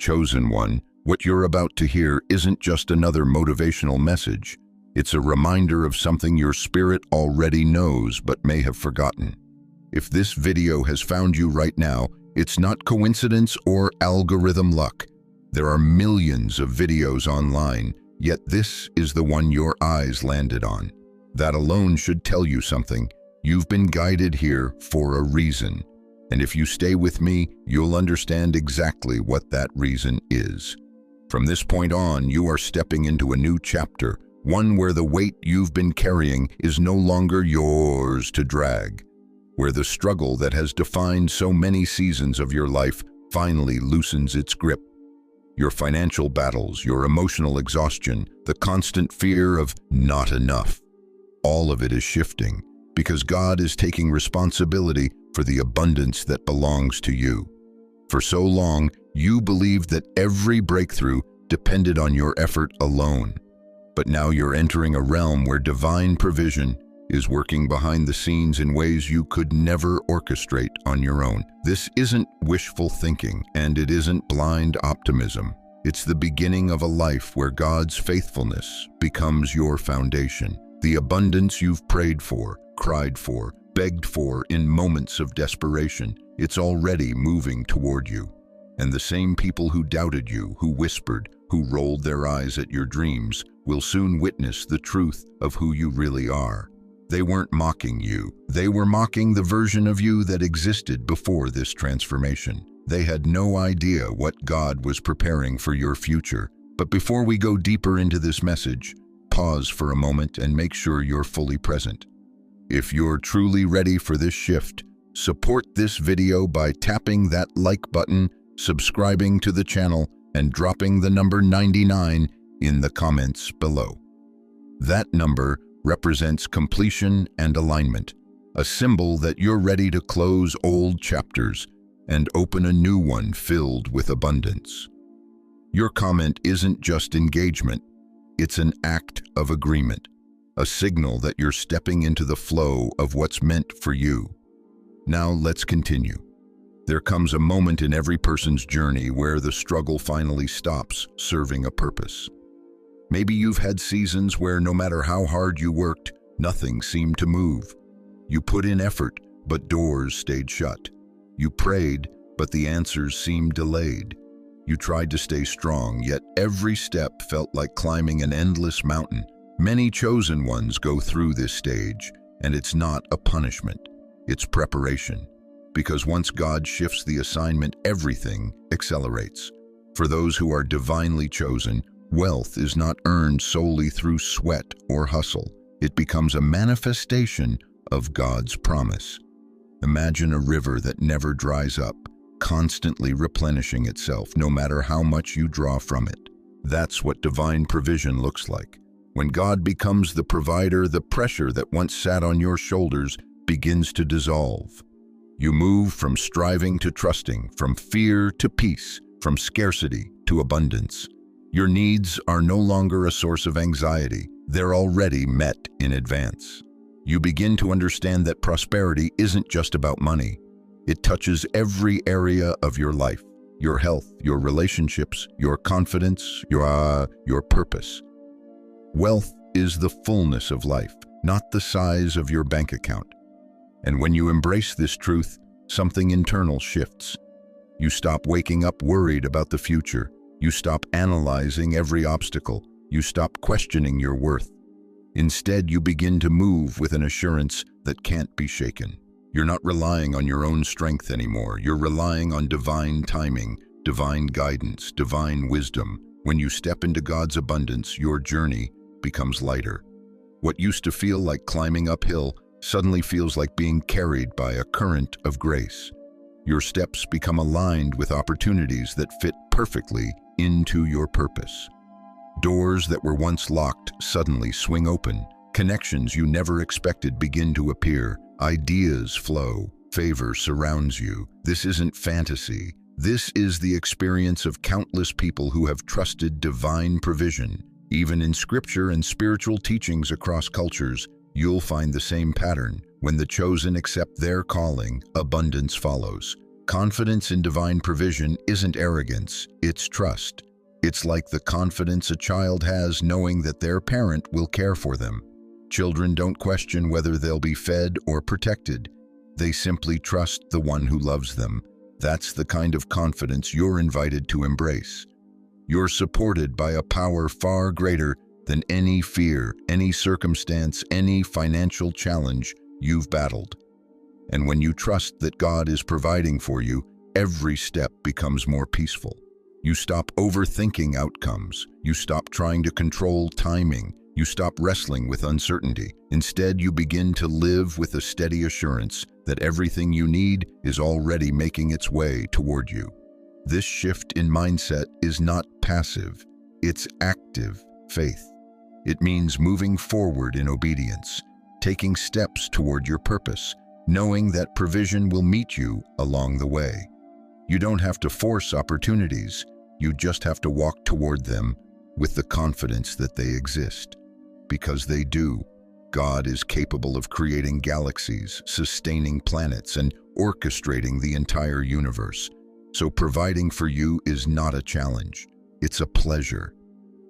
Chosen one, what you're about to hear isn't just another motivational message. It's a reminder of something your spirit already knows but may have forgotten. If this video has found you right now, it's not coincidence or algorithm luck. There are millions of videos online, yet this is the one your eyes landed on. That alone should tell you something. You've been guided here for a reason. And if you stay with me, you'll understand exactly what that reason is. From this point on, you are stepping into a new chapter, one where the weight you've been carrying is no longer yours to drag, where the struggle that has defined so many seasons of your life finally loosens its grip. Your financial battles, your emotional exhaustion, the constant fear of not enough, all of it is shifting because God is taking responsibility for the abundance that belongs to you. For so long, you believed that every breakthrough depended on your effort alone. But now you're entering a realm where divine provision is working behind the scenes in ways you could never orchestrate on your own. This isn't wishful thinking, and it isn't blind optimism. It's the beginning of a life where God's faithfulness becomes your foundation. The abundance you've prayed for, cried for, begged for in moments of desperation, it's already moving toward you. And the same people who doubted you, who whispered, who rolled their eyes at your dreams, will soon witness the truth of who you really are. They weren't mocking you. They were mocking the version of you that existed before this transformation. They had no idea what God was preparing for your future. But before we go deeper into this message, pause for a moment and make sure you're fully present. If you're truly ready for this shift, support this video by tapping that like button, subscribing to the channel, and dropping the number 99 in the comments below. That number represents completion and alignment, a symbol that you're ready to close old chapters and open a new one filled with abundance. Your comment isn't just engagement, it's an act of agreement, a signal that you're stepping into the flow of what's meant for you. Now let's continue. There comes a moment in every person's journey where the struggle finally stops serving a purpose. Maybe you've had seasons where no matter how hard you worked, nothing seemed to move. You put in effort, but doors stayed shut. You prayed, but the answers seemed delayed. You tried to stay strong, yet every step felt like climbing an endless mountain. Many chosen ones go through this stage, and it's not a punishment, it's preparation. Because once God shifts the assignment, everything accelerates. For those who are divinely chosen, wealth is not earned solely through sweat or hustle. It becomes a manifestation of God's promise. Imagine a river that never dries up, constantly replenishing itself no matter how much you draw from it. That's what divine provision looks like. When God becomes the provider, the pressure that once sat on your shoulders begins to dissolve. You move from striving to trusting, from fear to peace, from scarcity to abundance. Your needs are no longer a source of anxiety. They're already met in advance. You begin to understand that prosperity isn't just about money. It touches every area of your life, your health, your relationships, your confidence, your purpose. Wealth is the fullness of life, not the size of your bank account. And when you embrace this truth, something internal shifts. You stop waking up worried about the future. You stop analyzing every obstacle. You stop questioning your worth. Instead, you begin to move with an assurance that can't be shaken. You're not relying on your own strength anymore. You're relying on divine timing, divine guidance, divine wisdom. When you step into God's abundance, your journey becomes lighter. What used to feel like climbing uphill suddenly feels like being carried by a current of grace. Your steps become aligned with opportunities that fit perfectly into your purpose. Doors that were once locked suddenly swing open. Connections you never expected begin to appear. Ideas flow. Favor surrounds you. This isn't fantasy. This is the experience of countless people who have trusted divine provision. Even in scripture and spiritual teachings across cultures, you'll find the same pattern. When the chosen accept their calling, abundance follows. Confidence in divine provision isn't arrogance, it's trust. It's like the confidence a child has knowing that their parent will care for them. Children don't question whether they'll be fed or protected. They simply trust the one who loves them. That's the kind of confidence you're invited to embrace. You're supported by a power far greater than any fear, any circumstance, any financial challenge you've battled. And when you trust that God is providing for you, every step becomes more peaceful. You stop overthinking outcomes. You stop trying to control timing. You stop wrestling with uncertainty. Instead, you begin to live with a steady assurance that everything you need is already making its way toward you. This shift in mindset is not passive, it's active faith. It means moving forward in obedience, taking steps toward your purpose, knowing that provision will meet you along the way. You don't have to force opportunities, you just have to walk toward them with the confidence that they exist. Because they do. God is capable of creating galaxies, sustaining planets, and orchestrating the entire universe. So providing for you is not a challenge, it's a pleasure.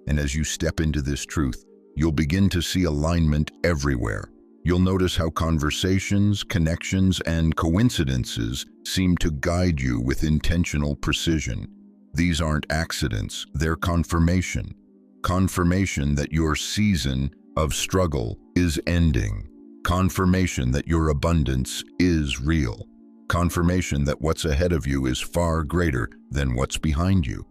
And as you step into this truth, you'll begin to see alignment everywhere. You'll notice how conversations, connections, and coincidences seem to guide you with intentional precision. These aren't accidents, they're confirmation. Confirmation that your season of struggle is ending. Confirmation that your abundance is real. Confirmation that what's ahead of you is far greater than what's behind you.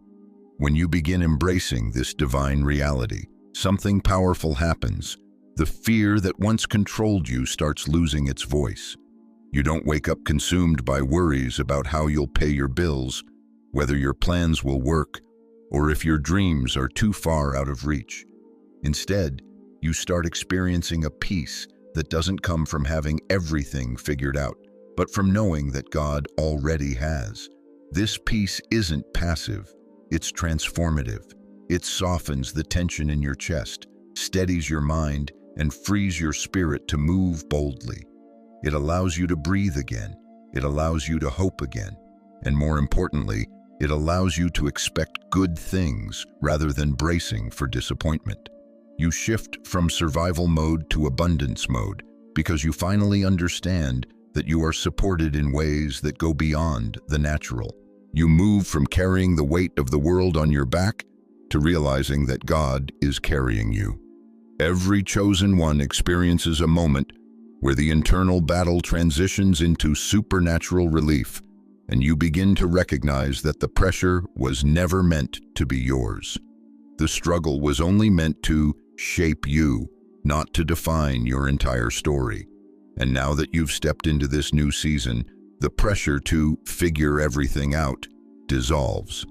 When you begin embracing this divine reality, something powerful happens. The fear that once controlled you starts losing its voice. You don't wake up consumed by worries about how you'll pay your bills, whether your plans will work, or if your dreams are too far out of reach. Instead, you start experiencing a peace that doesn't come from having everything figured out, but from knowing that God already has. This peace isn't passive, it's transformative. It softens the tension in your chest, steadies your mind, and frees your spirit to move boldly. It allows you to breathe again. It allows you to hope again. And more importantly, it allows you to expect good things rather than bracing for disappointment. You shift from survival mode to abundance mode because you finally understand that you are supported in ways that go beyond the natural. You move from carrying the weight of the world on your back to realizing that God is carrying you. Every chosen one experiences a moment where the internal battle transitions into supernatural relief, and you begin to recognize that the pressure was never meant to be yours. The struggle was only meant to shape you, not to define your entire story. And now that you've stepped into this new season, the pressure to figure everything out dissolves.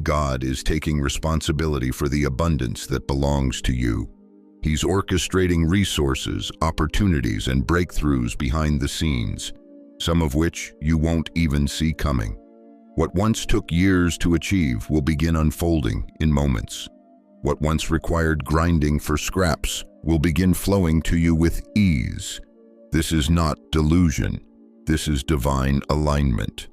God is taking responsibility for the abundance that belongs to you. He's orchestrating resources, opportunities, and breakthroughs behind the scenes, some of which you won't even see coming. What once took years to achieve will begin unfolding in moments. What once required grinding for scraps will begin flowing to you with ease. This is not delusion. This is divine alignment.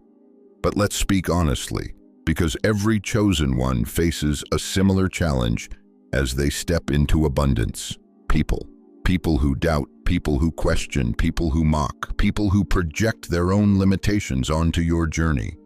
But let's speak honestly, because every chosen one faces a similar challenge as they step into abundance. People who doubt, people who question, people who mock, people who project their own limitations onto your journey.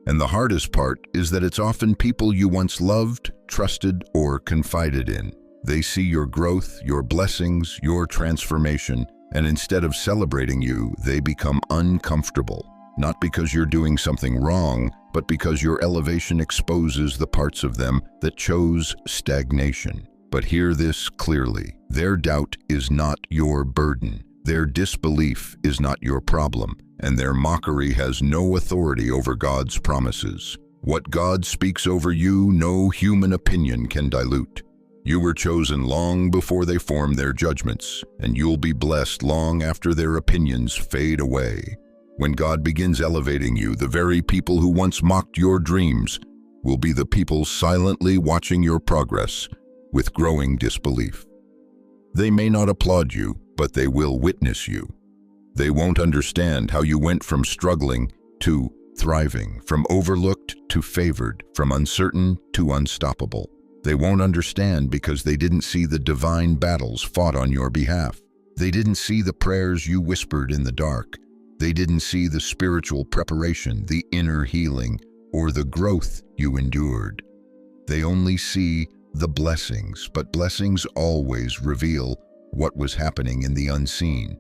And the hardest part is that it's often people you once loved, trusted, or confided in. They see your growth, your blessings, your transformation, and instead of celebrating you, they become uncomfortable. Not because you're doing something wrong, but because your elevation exposes the parts of them that chose stagnation. But hear this clearly. Their doubt is not your burden. Their disbelief is not your problem, and their mockery has no authority over God's promises. What God speaks over you, no human opinion can dilute. You were chosen long before they form their judgments, and you'll be blessed long after their opinions fade away. When God begins elevating you, the very people who once mocked your dreams will be the people silently watching your progress with growing disbelief. They may not applaud you, but they will witness you. They won't understand how you went from struggling to thriving, from overlooked to favored, from uncertain to unstoppable. They won't understand because they didn't see the divine battles fought on your behalf. They didn't see the prayers you whispered in the dark. They didn't see the spiritual preparation, the inner healing, or the growth you endured. They only see the blessings, but blessings always reveal what was happening in the unseen.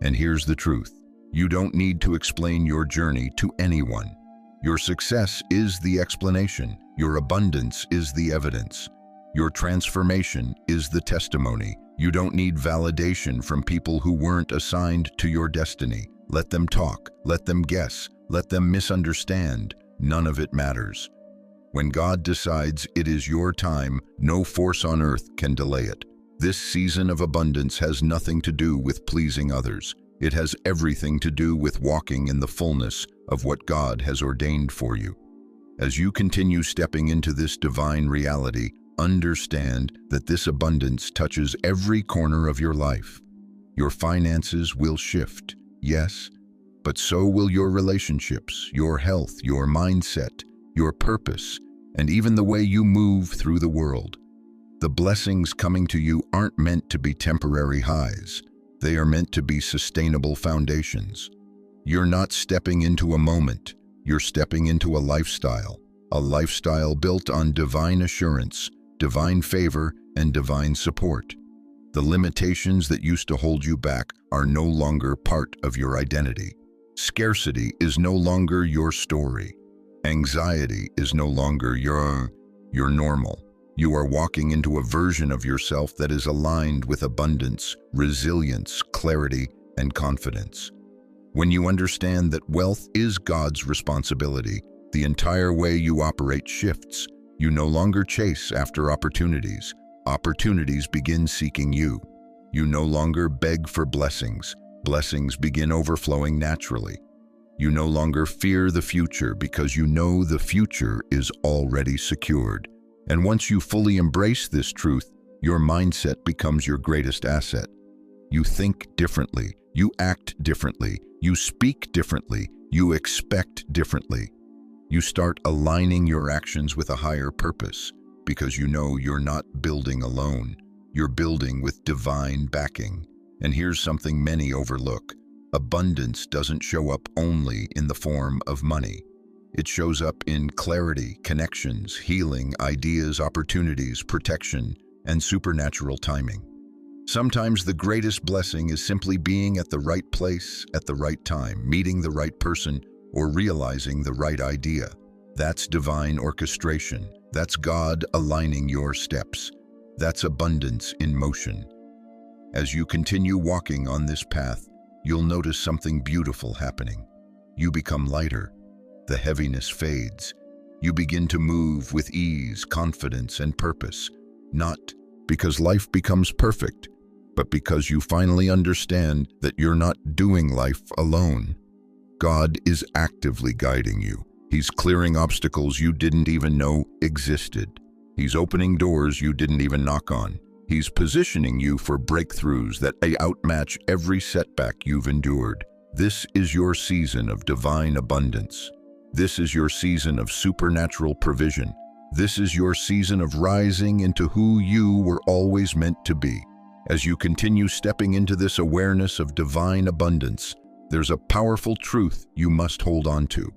And here's the truth. You don't need to explain your journey to anyone. Your success is the explanation. Your abundance is the evidence. Your transformation is the testimony. You don't need validation from people who weren't assigned to your destiny. Let them talk, let them guess, let them misunderstand. None of it matters. When God decides it is your time, no force on earth can delay it. This season of abundance has nothing to do with pleasing others. It has everything to do with walking in the fullness of what God has ordained for you. As you continue stepping into this divine reality, understand that this abundance touches every corner of your life. Your finances will shift, yes, but so will your relationships, your health, your mindset, your purpose, and even the way you move through the world. The blessings coming to you aren't meant to be temporary highs. They are meant to be sustainable foundations. You're not stepping into a moment. You're stepping into a lifestyle built on divine assurance, divine favor, and divine support. The limitations that used to hold you back are no longer part of your identity. Scarcity is no longer your story. Anxiety is no longer your normal. You are walking into a version of yourself that is aligned with abundance, resilience, clarity, and confidence. When you understand that wealth is God's responsibility, the entire way you operate shifts. You no longer chase after opportunities. Opportunities begin seeking you. You no longer beg for blessings. Blessings begin overflowing naturally. You no longer fear the future because you know the future is already secured. And once you fully embrace this truth, your mindset becomes your greatest asset. You think differently, you act differently, you speak differently, you expect differently. You start aligning your actions with a higher purpose because you know you're not building alone. You're building with divine backing. And here's something many overlook. Abundance doesn't show up only in the form of money. It shows up in clarity, connections, healing, ideas, opportunities, protection, and supernatural timing. Sometimes the greatest blessing is simply being at the right place at the right time, meeting the right person, or realizing the right idea. That's divine orchestration. That's God aligning your steps. That's abundance in motion. As you continue walking on this path, you'll notice something beautiful happening. You become lighter. The heaviness fades. You begin to move with ease, confidence, and purpose. Not because life becomes perfect, but because you finally understand that you're not doing life alone. God is actively guiding you. He's clearing obstacles you didn't even know existed. He's opening doors you didn't even knock on. He's positioning you for breakthroughs that outmatch every setback you've endured. This is your season of divine abundance. This is your season of supernatural provision. This is your season of rising into who you were always meant to be. As you continue stepping into this awareness of divine abundance, there's a powerful truth you must hold on to.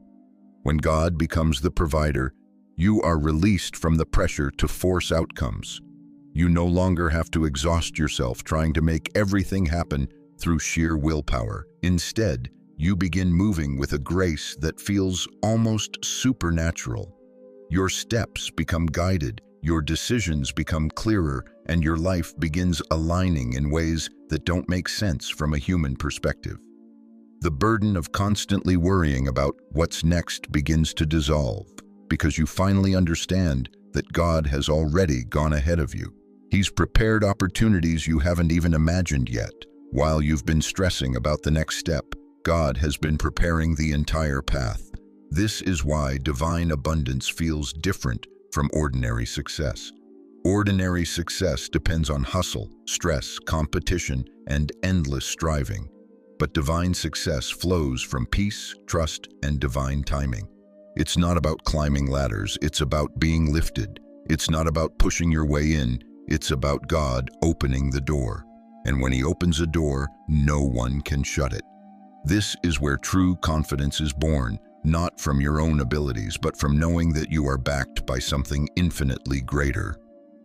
When God becomes the provider, you are released from the pressure to force outcomes. You no longer have to exhaust yourself trying to make everything happen through sheer willpower. Instead, you begin moving with a grace that feels almost supernatural. Your steps become guided, your decisions become clearer, and your life begins aligning in ways that don't make sense from a human perspective. The burden of constantly worrying about what's next begins to dissolve because you finally understand that God has already gone ahead of you. He's prepared opportunities you haven't even imagined yet. While you've been stressing about the next step, God has been preparing the entire path. This is why divine abundance feels different from ordinary success. Ordinary success depends on hustle, stress, competition, and endless striving. But divine success flows from peace, trust, and divine timing. It's not about climbing ladders, it's about being lifted. It's not about pushing your way in, it's about God opening the door. And when He opens a door, no one can shut it. This is where true confidence is born, not from your own abilities, but from knowing that you are backed by something infinitely greater.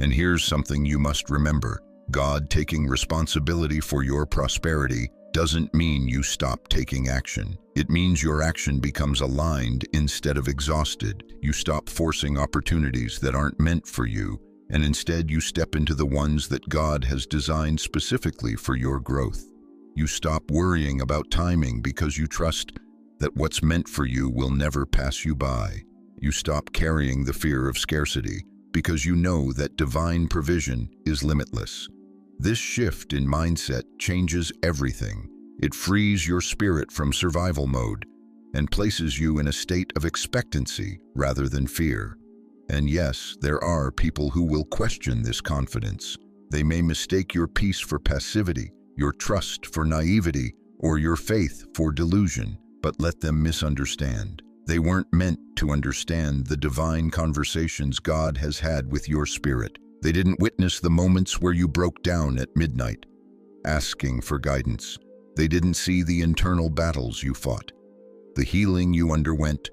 And here's something you must remember. God taking responsibility for your prosperity doesn't mean you stop taking action. It means your action becomes aligned instead of exhausted. You stop forcing opportunities that aren't meant for you, and instead you step into the ones that God has designed specifically for your growth. You stop worrying about timing because you trust that what's meant for you will never pass you by. You stop carrying the fear of scarcity because you know that divine provision is limitless. This shift in mindset changes everything. It frees your spirit from survival mode and places you in a state of expectancy rather than fear. And yes, there are people who will question this confidence. They may mistake your peace for passivity, your trust for naivety, or your faith for delusion, but let them misunderstand. They weren't meant to understand the divine conversations God has had with your spirit. They didn't witness the moments where you broke down at midnight, asking for guidance. They didn't see the internal battles you fought, the healing you underwent,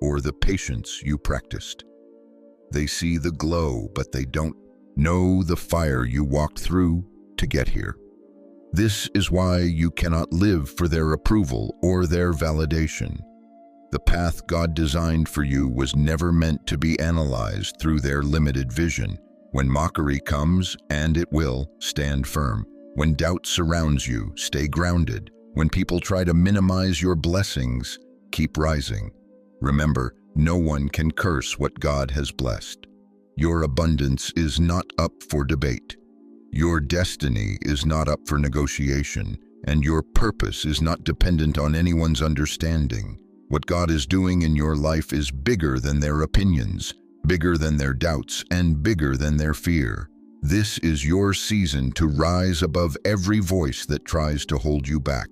or the patience you practiced. They see the glow, but they don't know the fire you walked through to get here. This is why you cannot live for their approval or their validation. The path God designed for you was never meant to be analyzed through their limited vision. When mockery comes, and it will, stand firm. When doubt surrounds you, stay grounded. When people try to minimize your blessings, keep rising. Remember, no one can curse what God has blessed. Your abundance is not up for debate. Your destiny is not up for negotiation, and your purpose is not dependent on anyone's understanding. What God is doing in your life is bigger than their opinions, bigger than their doubts, and bigger than their fear. This is your season to rise above every voice that tries to hold you back.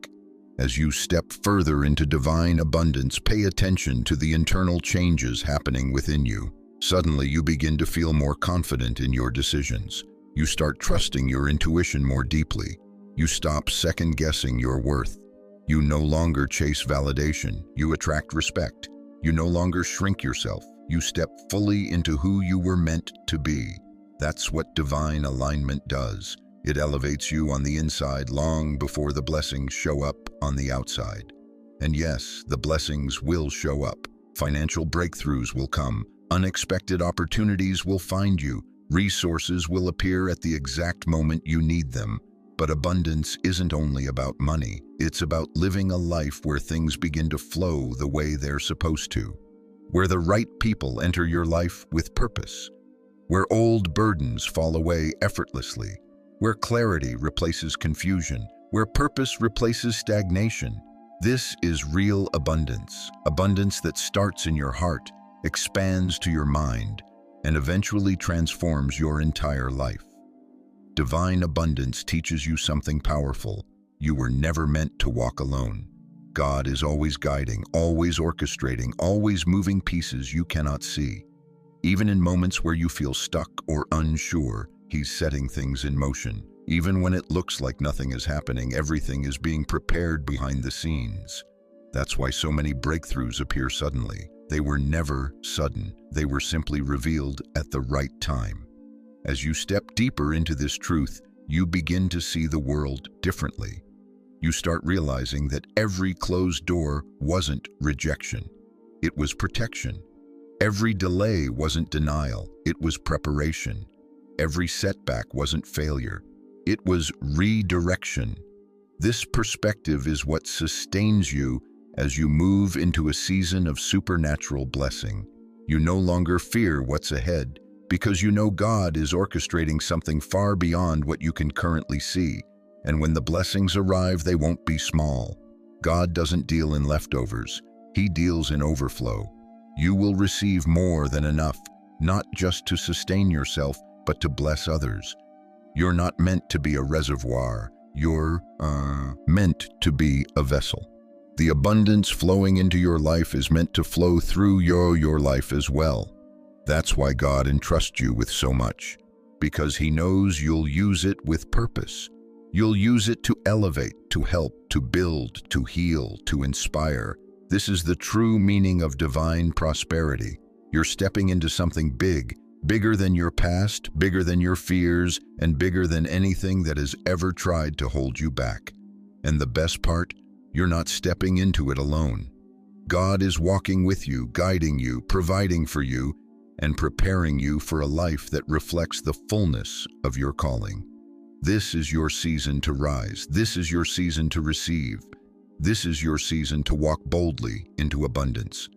As you step further into divine abundance, pay attention to the internal changes happening within you. Suddenly, you begin to feel more confident in your decisions. You start trusting your intuition more deeply. You stop second-guessing your worth. You no longer chase validation. You attract respect. You no longer shrink yourself. You step fully into who you were meant to be. That's what divine alignment does. It elevates you on the inside long before the blessings show up on the outside. And yes, the blessings will show up. Financial breakthroughs will come. Unexpected opportunities will find you. Resources will appear at the exact moment you need them. But abundance isn't only about money. It's about living a life where things begin to flow the way they're supposed to. Where the right people enter your life with purpose. Where old burdens fall away effortlessly. Where clarity replaces confusion. Where purpose replaces stagnation. This is real abundance. Abundance that starts in your heart, expands to your mind, and eventually transforms your entire life. Divine abundance teaches you something powerful. You were never meant to walk alone. God is always guiding, always orchestrating, always moving pieces you cannot see. Even in moments where you feel stuck or unsure, He's setting things in motion. Even when it looks like nothing is happening, everything is being prepared behind the scenes. That's why so many breakthroughs appear suddenly. They were never sudden. They were simply revealed at the right time. As you step deeper into this truth, you begin to see the world differently. You start realizing that every closed door wasn't rejection. It was protection. Every delay wasn't denial. It was preparation. Every setback wasn't failure. It was redirection. This perspective is what sustains you as you move into a season of supernatural blessing. You no longer fear what's ahead because you know God is orchestrating something far beyond what you can currently see. And when the blessings arrive, they won't be small. God doesn't deal in leftovers. He deals in overflow. You will receive more than enough, not just to sustain yourself, but to bless others. You're not meant to be a reservoir. You're meant to be a vessel. The abundance flowing into your life is meant to flow through your life as well. That's why God entrusts you with so much, because He knows you'll use it with purpose. You'll use it to elevate, to help, to build, to heal, to inspire. This is the true meaning of divine prosperity. You're stepping into something big, bigger than your past, bigger than your fears, and bigger than anything that has ever tried to hold you back. And the best part, you're not stepping into it alone. God is walking with you, guiding you, providing for you, and preparing you for a life that reflects the fullness of your calling. This is your season to rise. This is your season to receive. This is your season to walk boldly into abundance.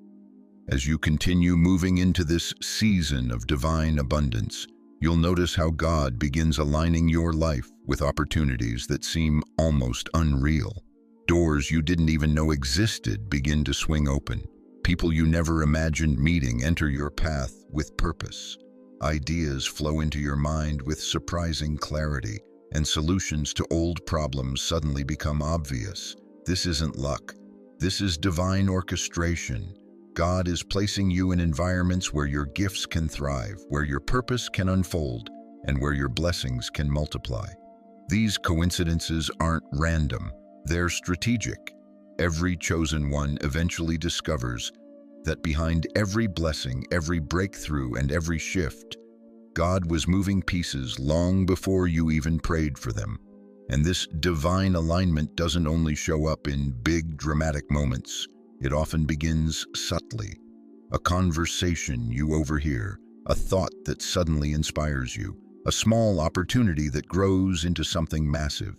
As you continue moving into this season of divine abundance, you'll notice how God begins aligning your life with opportunities that seem almost unreal. Doors you didn't even know existed begin to swing open. People you never imagined meeting enter your path with purpose. Ideas flow into your mind with surprising clarity, and solutions to old problems suddenly become obvious. This isn't luck. This is divine orchestration. God is placing you in environments where your gifts can thrive, where your purpose can unfold, and where your blessings can multiply. These coincidences aren't random. They're strategic. Every chosen one eventually discovers that behind every blessing, every breakthrough, and every shift, God was moving pieces long before you even prayed for them. And this divine alignment doesn't only show up in big, dramatic moments. It often begins subtly. A conversation you overhear, a thought that suddenly inspires you, a small opportunity that grows into something massive,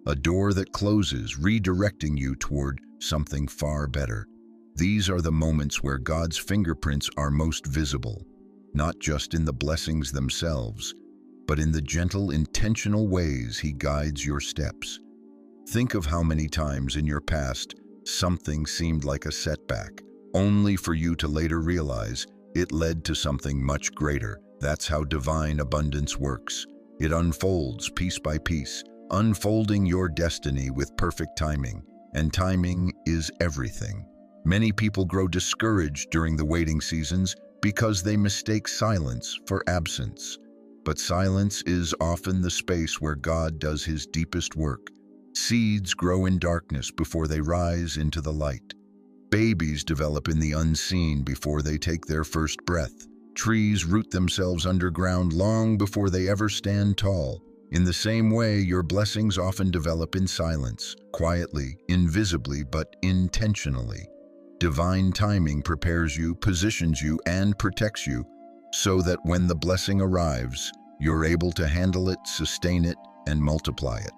a door that closes, redirecting you toward something far better. These are the moments where God's fingerprints are most visible, not just in the blessings themselves, but in the gentle, intentional ways He guides your steps. Think of how many times in your past something seemed like a setback, only for you to later realize it led to something much greater. That's how divine abundance works. It unfolds piece by piece, unfolding your destiny with perfect timing, and timing is everything. Many people grow discouraged during the waiting seasons because they mistake silence for absence. But silence is often the space where God does His deepest work. Seeds grow in darkness before they rise into the light. Babies develop in the unseen before they take their first breath. Trees root themselves underground long before they ever stand tall. In the same way, your blessings often develop in silence, quietly, invisibly, but intentionally. Divine timing prepares you, positions you, and protects you so that when the blessing arrives, you're able to handle it, sustain it, and multiply it.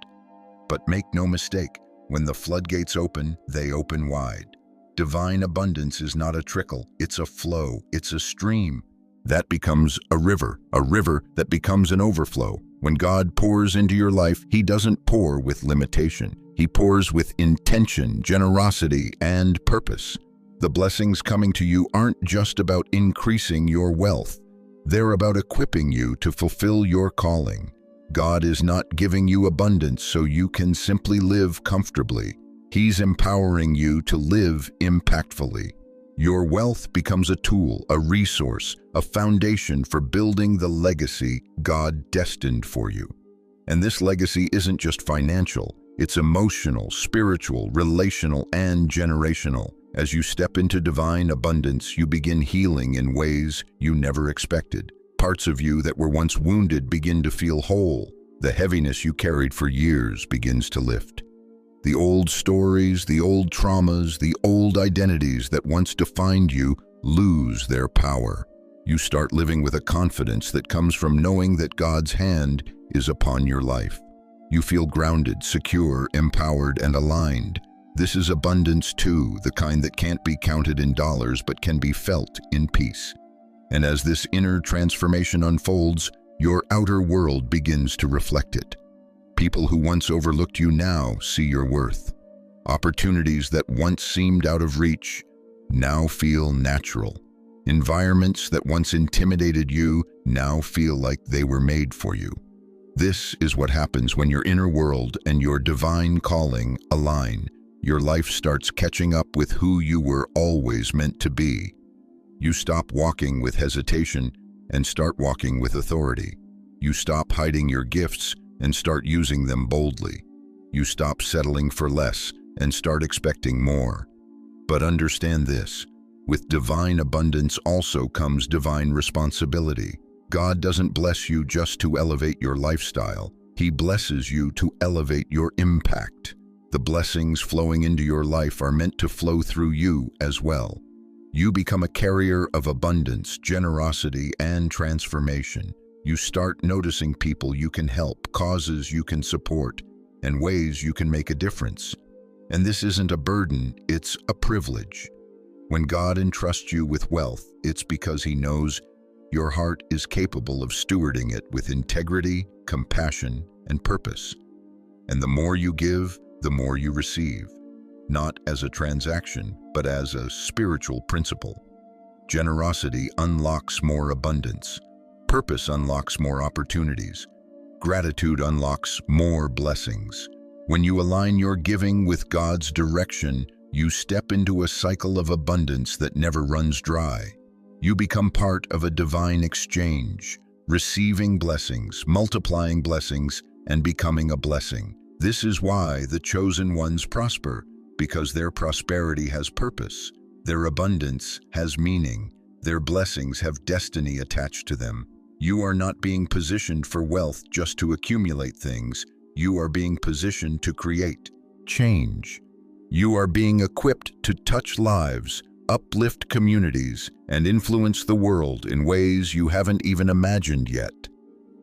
But make no mistake, when the floodgates open, they open wide. Divine abundance is not a trickle, it's a flow, it's a stream. That becomes a river that becomes an overflow. When God pours into your life, He doesn't pour with limitation. He pours with intention, generosity, and purpose. The blessings coming to you aren't just about increasing your wealth. They're about equipping you to fulfill your calling. God is not giving you abundance so you can simply live comfortably. He's empowering you to live impactfully. Your wealth becomes a tool, a resource, a foundation for building the legacy God destined for you. And this legacy isn't just financial, it's emotional, spiritual, relational, and generational. As you step into divine abundance, you begin healing in ways you never expected. Parts of you that were once wounded begin to feel whole. The heaviness you carried for years begins to lift. The old stories, the old traumas, the old identities that once defined you lose their power. You start living with a confidence that comes from knowing that God's hand is upon your life. You feel grounded, secure, empowered, and aligned. This is abundance too, the kind that can't be counted in dollars but can be felt in peace. And as this inner transformation unfolds, your outer world begins to reflect it. People who once overlooked you now see your worth. Opportunities that once seemed out of reach now feel natural. Environments that once intimidated you now feel like they were made for you. This is what happens when your inner world and your divine calling align. Your life starts catching up with who you were always meant to be. You stop walking with hesitation and start walking with authority. You stop hiding your gifts and start using them boldly. You stop settling for less and start expecting more. But understand this, with divine abundance also comes divine responsibility. God doesn't bless you just to elevate your lifestyle. He blesses you to elevate your impact. The blessings flowing into your life are meant to flow through you as well. You become a carrier of abundance, generosity, and transformation. You start noticing people you can help, causes you can support, and ways you can make a difference. And this isn't a burden, it's a privilege. When God entrusts you with wealth, it's because He knows your heart is capable of stewarding it with integrity, compassion, and purpose. And the more you give, the more you receive, not as a transaction, but as a spiritual principle. Generosity unlocks more abundance. Purpose unlocks more opportunities. Gratitude unlocks more blessings. When you align your giving with God's direction, you step into a cycle of abundance that never runs dry. You become part of a divine exchange, receiving blessings, multiplying blessings, and becoming a blessing. This is why the chosen ones prosper, because their prosperity has purpose, their abundance has meaning, their blessings have destiny attached to them. You are not being positioned for wealth just to accumulate things. You are being positioned to create change. You are being equipped to touch lives, uplift communities, and influence the world in ways you haven't even imagined yet.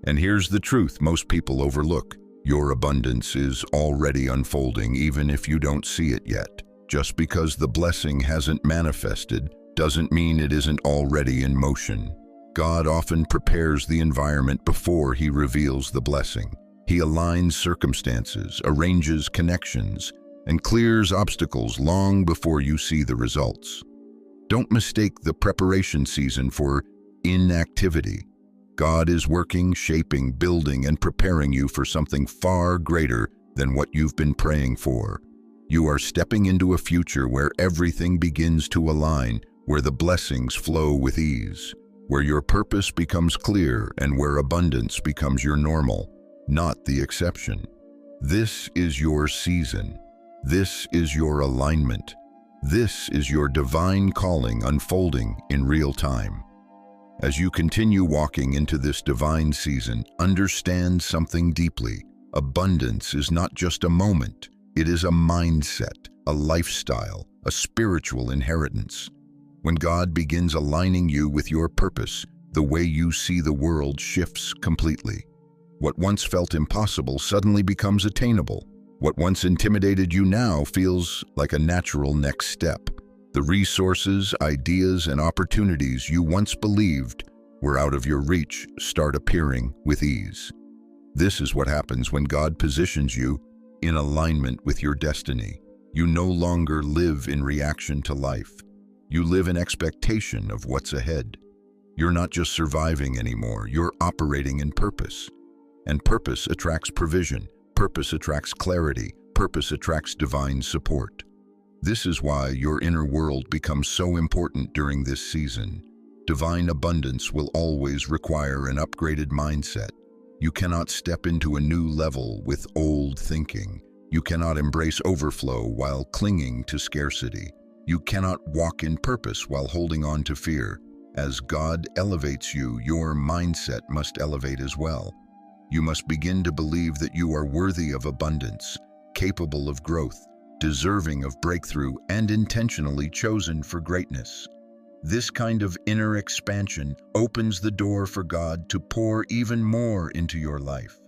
And here's the truth most people overlook. Your abundance is already unfolding even if you don't see it yet. Just because the blessing hasn't manifested doesn't mean it isn't already in motion. God often prepares the environment before He reveals the blessing. He aligns circumstances, arranges connections, and clears obstacles long before you see the results. Don't mistake the preparation season for inactivity. God is working, shaping, building, and preparing you for something far greater than what you've been praying for. You are stepping into a future where everything begins to align, where the blessings flow with ease, where your purpose becomes clear, and where abundance becomes your normal, not the exception. This is your season. This is your alignment. This is your divine calling unfolding in real time. As you continue walking into this divine season, understand something deeply. Abundance is not just a moment. It is a mindset, a lifestyle, a spiritual inheritance. When God begins aligning you with your purpose, the way you see the world shifts completely. What once felt impossible suddenly becomes attainable. What once intimidated you now feels like a natural next step. The resources, ideas, and opportunities you once believed were out of your reach start appearing with ease. This is what happens when God positions you in alignment with your destiny. You no longer live in reaction to life. You live in expectation of what's ahead. You're not just surviving anymore, you're operating in purpose. And purpose attracts provision. Purpose attracts clarity. Purpose attracts divine support. This is why your inner world becomes so important during this season. Divine abundance will always require an upgraded mindset. You cannot step into a new level with old thinking. You cannot embrace overflow while clinging to scarcity. You cannot walk in purpose while holding on to fear. As God elevates you, your mindset must elevate as well. You must begin to believe that you are worthy of abundance, capable of growth, deserving of breakthrough, and intentionally chosen for greatness. This kind of inner expansion opens the door for God to pour even more into your life.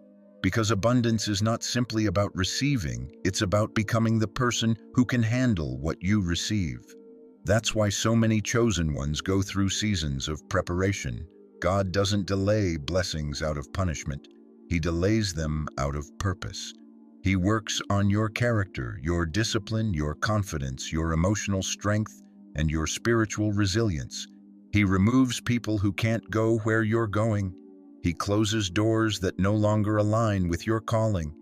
Because abundance is not simply about receiving, it's about becoming the person who can handle what you receive. That's why so many chosen ones go through seasons of preparation. God doesn't delay blessings out of punishment. He delays them out of purpose. He works on your character, your discipline, your confidence, your emotional strength, and your spiritual resilience. He removes people who can't go where you're going. He closes doors that no longer align with your calling.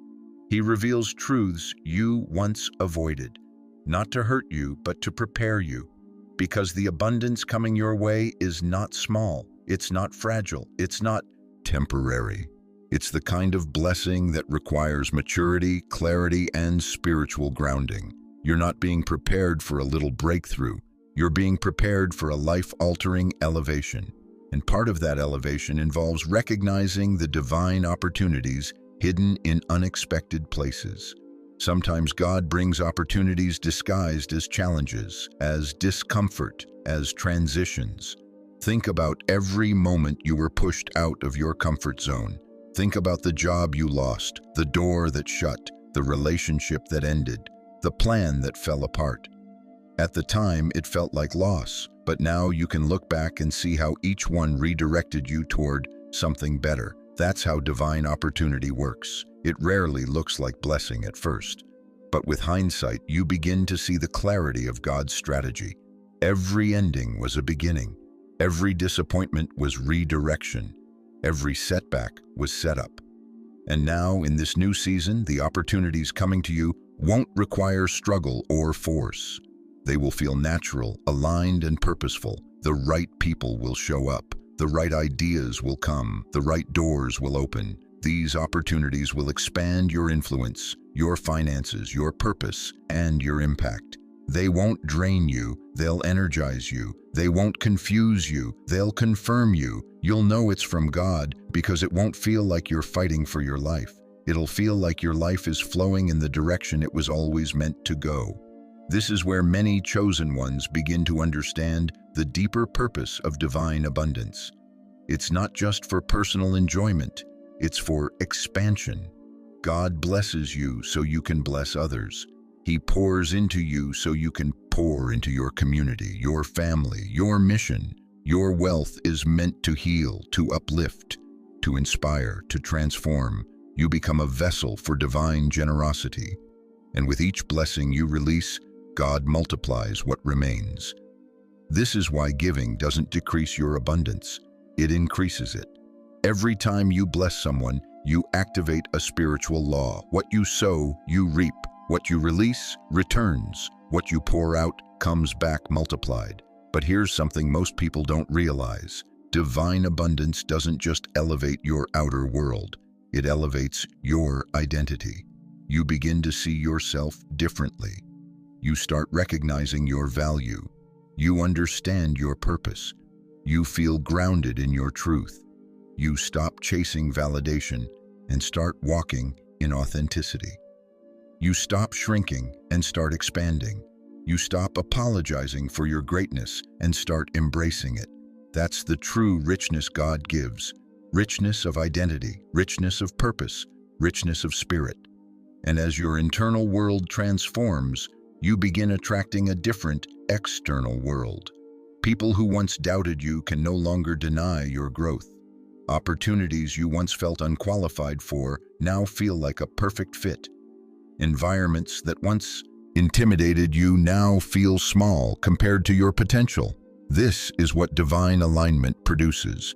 He reveals truths you once avoided, not to hurt you, but to prepare you. Because the abundance coming your way is not small, it's not fragile, it's not temporary. It's the kind of blessing that requires maturity, clarity, and spiritual grounding. You're not being prepared for a little breakthrough. You're being prepared for a life-altering elevation. And part of that elevation involves recognizing the divine opportunities hidden in unexpected places. Sometimes God brings opportunities disguised as challenges, as discomfort, as transitions. Think about every moment you were pushed out of your comfort zone. Think about the job you lost, the door that shut, the relationship that ended, the plan that fell apart. At the time, it felt like loss, but now you can look back and see how each one redirected you toward something better. That's how divine opportunity works. It rarely looks like blessing at first. But with hindsight, you begin to see the clarity of God's strategy. Every ending was a beginning. Every disappointment was redirection. Every setback was setup. And now, in this new season, the opportunities coming to you won't require struggle or force. They will feel natural, aligned, and purposeful. The right people will show up. The right ideas will come. The right doors will open. These opportunities will expand your influence, your finances, your purpose, and your impact. They won't drain you, they'll energize you. They won't confuse you, they'll confirm you. You'll know it's from God because it won't feel like you're fighting for your life. It'll feel like your life is flowing in the direction it was always meant to go. This is where many chosen ones begin to understand the deeper purpose of divine abundance. It's not just for personal enjoyment, it's for expansion. God blesses you so you can bless others. He pours into you so you can pour into your community, your family, your mission. Your wealth is meant to heal, to uplift, to inspire, to transform. You become a vessel for divine generosity. And with each blessing you release, God multiplies what remains. This is why giving doesn't decrease your abundance. It increases it. Every time you bless someone, you activate a spiritual law. What you sow, you reap. What you release, returns. What you pour out, comes back multiplied. But here's something most people don't realize. Divine abundance doesn't just elevate your outer world. It elevates your identity. You begin to see yourself differently. You start recognizing your value. You understand your purpose. You feel grounded in your truth. You stop chasing validation and start walking in authenticity. You stop shrinking and start expanding. You stop apologizing for your greatness and start embracing it. That's the true richness God gives. Richness of identity, richness of purpose, richness of spirit. And as your internal world transforms, you begin attracting a different external world. People who once doubted you can no longer deny your growth. Opportunities you once felt unqualified for now feel like a perfect fit. Environments that once intimidated you now feel small compared to your potential. This is what divine alignment produces.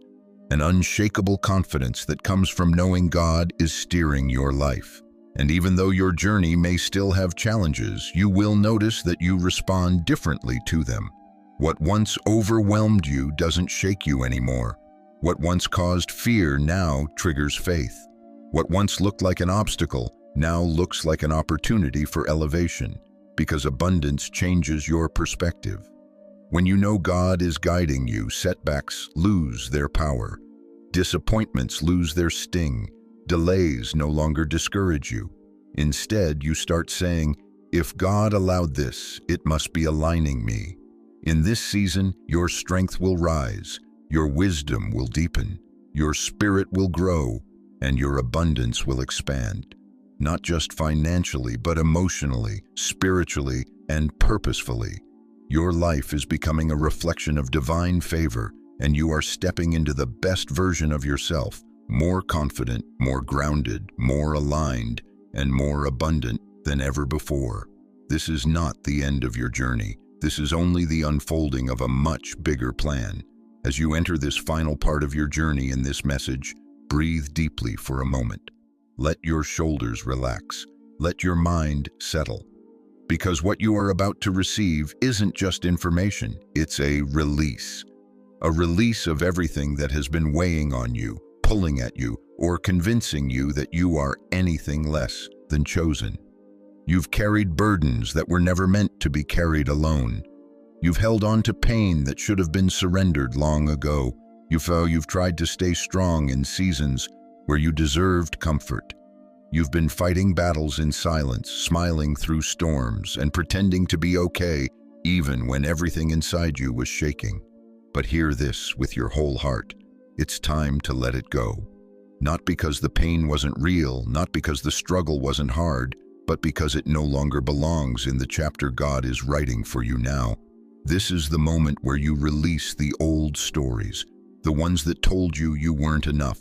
An unshakable confidence that comes from knowing God is steering your life. And even though your journey may still have challenges, you will notice that you respond differently to them. What once overwhelmed you doesn't shake you anymore. What once caused fear now triggers faith. What once looked like an obstacle now looks like an opportunity for elevation, because abundance changes your perspective. When you know God is guiding you, setbacks lose their power. Disappointments lose their sting. Delays no longer discourage you. Instead, you start saying, "If God allowed this, it must be aligning me." In this season, your strength will rise, your wisdom will deepen, your spirit will grow, and your abundance will expand. Not just financially, but emotionally, spiritually, and purposefully. Your life is becoming a reflection of divine favor, and you are stepping into the best version of yourself, more confident, more grounded, more aligned, and more abundant than ever before. This is not the end of your journey. This is only the unfolding of a much bigger plan. As you enter this final part of your journey in this message, breathe deeply for a moment. Let your shoulders relax. Let your mind settle. Because what you are about to receive isn't just information, it's a release. A release of everything that has been weighing on you, pulling at you, or convincing you that you are anything less than chosen. You've carried burdens that were never meant to be carried alone. You've held on to pain that should have been surrendered long ago. You've tried to stay strong in seasons where you deserved comfort. You've been fighting battles in silence, smiling through storms, and pretending to be okay even when everything inside you was shaking. But hear this with your whole heart. It's time to let it go. Not because the pain wasn't real, not because the struggle wasn't hard, but because it no longer belongs in the chapter God is writing for you now. This is the moment where you release the old stories, the ones that told you you weren't enough,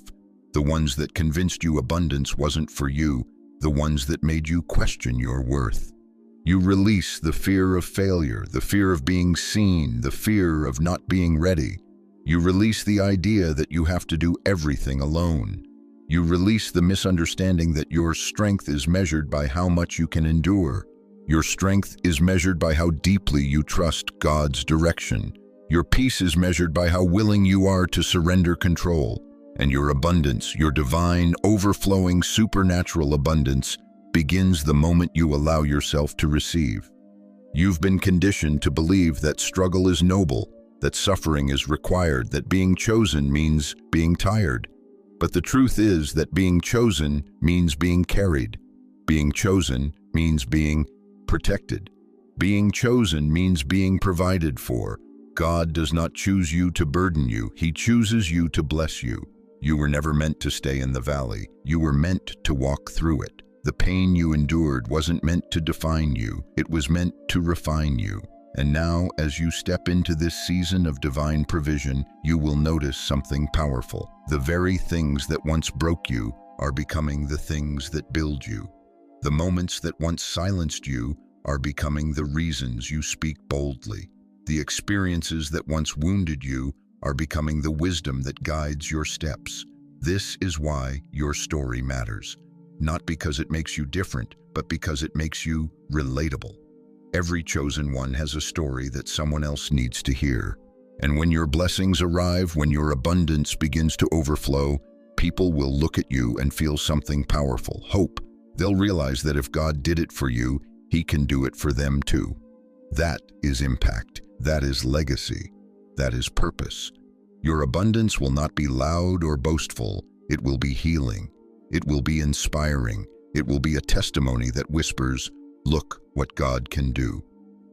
the ones that convinced you abundance wasn't for you, the ones that made you question your worth. You release the fear of failure, the fear of being seen, the fear of not being ready. You release the idea that you have to do everything alone. You release the misunderstanding that your strength is measured by how much you can endure. Your strength is measured by how deeply you trust God's direction. Your peace is measured by how willing you are to surrender control. And your abundance, your divine, overflowing, supernatural abundance, begins the moment you allow yourself to receive. You've been conditioned to believe that struggle is noble, that suffering is required, that being chosen means being tired. But the truth is that being chosen means being carried. Being chosen means being protected. Being chosen means being provided for. God does not choose you to burden you. He chooses you to bless you. You were never meant to stay in the valley. You were meant to walk through it. The pain you endured wasn't meant to define you. It was meant to refine you. And now, as you step into this season of divine provision, you will notice something powerful. The very things that once broke you are becoming the things that build you. The moments that once silenced you are becoming the reasons you speak boldly. The experiences that once wounded you are becoming the wisdom that guides your steps. This is why your story matters. Not because it makes you different, but because it makes you relatable. Every chosen one has a story that someone else needs to hear. And when your blessings arrive, when your abundance begins to overflow, people will look at you and feel something powerful, hope. They'll realize that if God did it for you, He can do it for them too. That is impact. That is legacy. That is purpose. Your abundance will not be loud or boastful. It will be healing. It will be inspiring. It will be a testimony that whispers, "Look what God can do."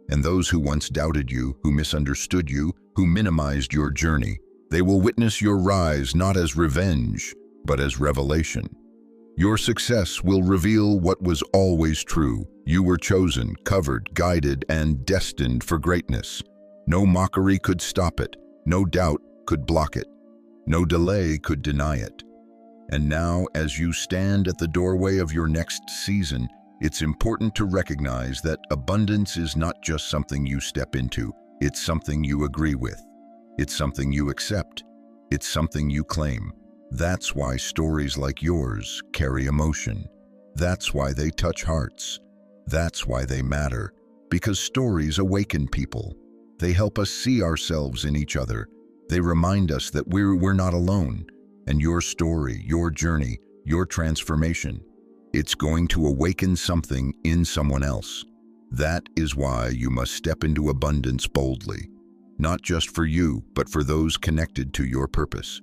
And those who once doubted you, who misunderstood you, who minimized your journey, they will witness your rise not as revenge, but as revelation. Your success will reveal what was always true. You were chosen, covered, guided, and destined for greatness. No mockery could stop it. No doubt could block it. No delay could deny it. And now, as you stand at the doorway of your next season, it's important to recognize that abundance is not just something you step into. It's something you agree with. It's something you accept. It's something you claim. That's why stories like yours carry emotion. That's why they touch hearts. That's why they matter. Because stories awaken people. They help us see ourselves in each other. They remind us that we're not alone. And your story, your journey, your transformation, it's going to awaken something in someone else. That is why you must step into abundance boldly. Not just for you, but for those connected to your purpose.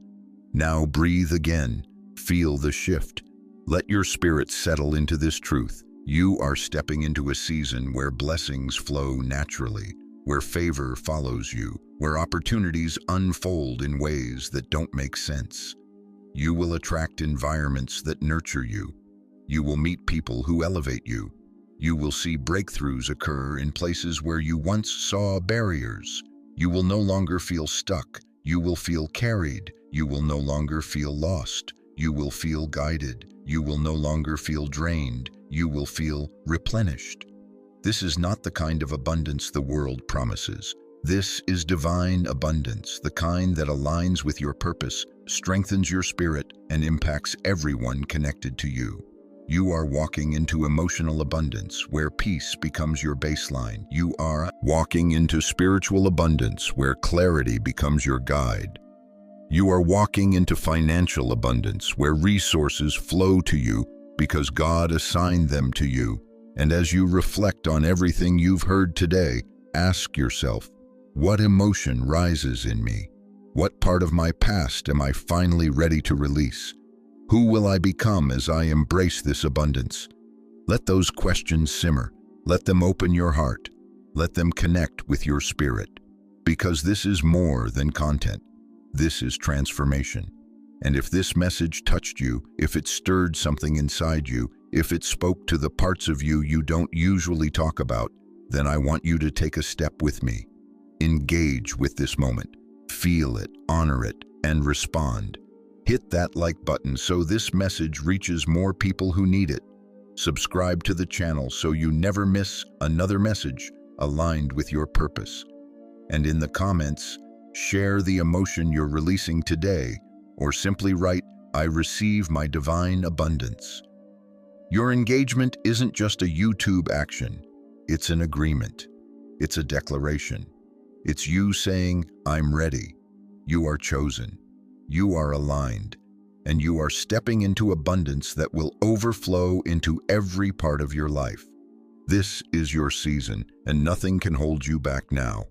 Now breathe again. Feel the shift. Let your spirit settle into this truth. You are stepping into a season where blessings flow naturally, where favor follows you, where opportunities unfold in ways that don't make sense. You will attract environments that nurture you. You will meet people who elevate you. You will see breakthroughs occur in places where you once saw barriers. You will no longer feel stuck. You will feel carried. You will no longer feel lost. You will feel guided. You will no longer feel drained. You will feel replenished. This is not the kind of abundance the world promises. This is divine abundance, the kind that aligns with your purpose, strengthens your spirit, and impacts everyone connected to you. You are walking into emotional abundance, where peace becomes your baseline. You are walking into spiritual abundance, where clarity becomes your guide. You are walking into financial abundance, where resources flow to you because God assigned them to you. And as you reflect on everything you've heard today, ask yourself, what emotion rises in me? What part of my past am I finally ready to release? Who will I become as I embrace this abundance? Let those questions simmer. Let them open your heart. Let them connect with your spirit. Because this is more than content. This is transformation. And if this message touched you, if it stirred something inside you, if it spoke to the parts of you you don't usually talk about, then I want you to take a step with me. Engage with this moment. Feel it, honor it, and respond. Hit that like button so this message reaches more people who need it. Subscribe to the channel so you never miss another message aligned with your purpose. And in the comments, share the emotion you're releasing today, or simply write, "I receive my divine abundance." Your engagement isn't just a YouTube action. It's an agreement. It's a declaration. It's you saying, "I'm ready." You are chosen. You are aligned. And you are stepping into abundance that will overflow into every part of your life. This is your season, and nothing can hold you back now.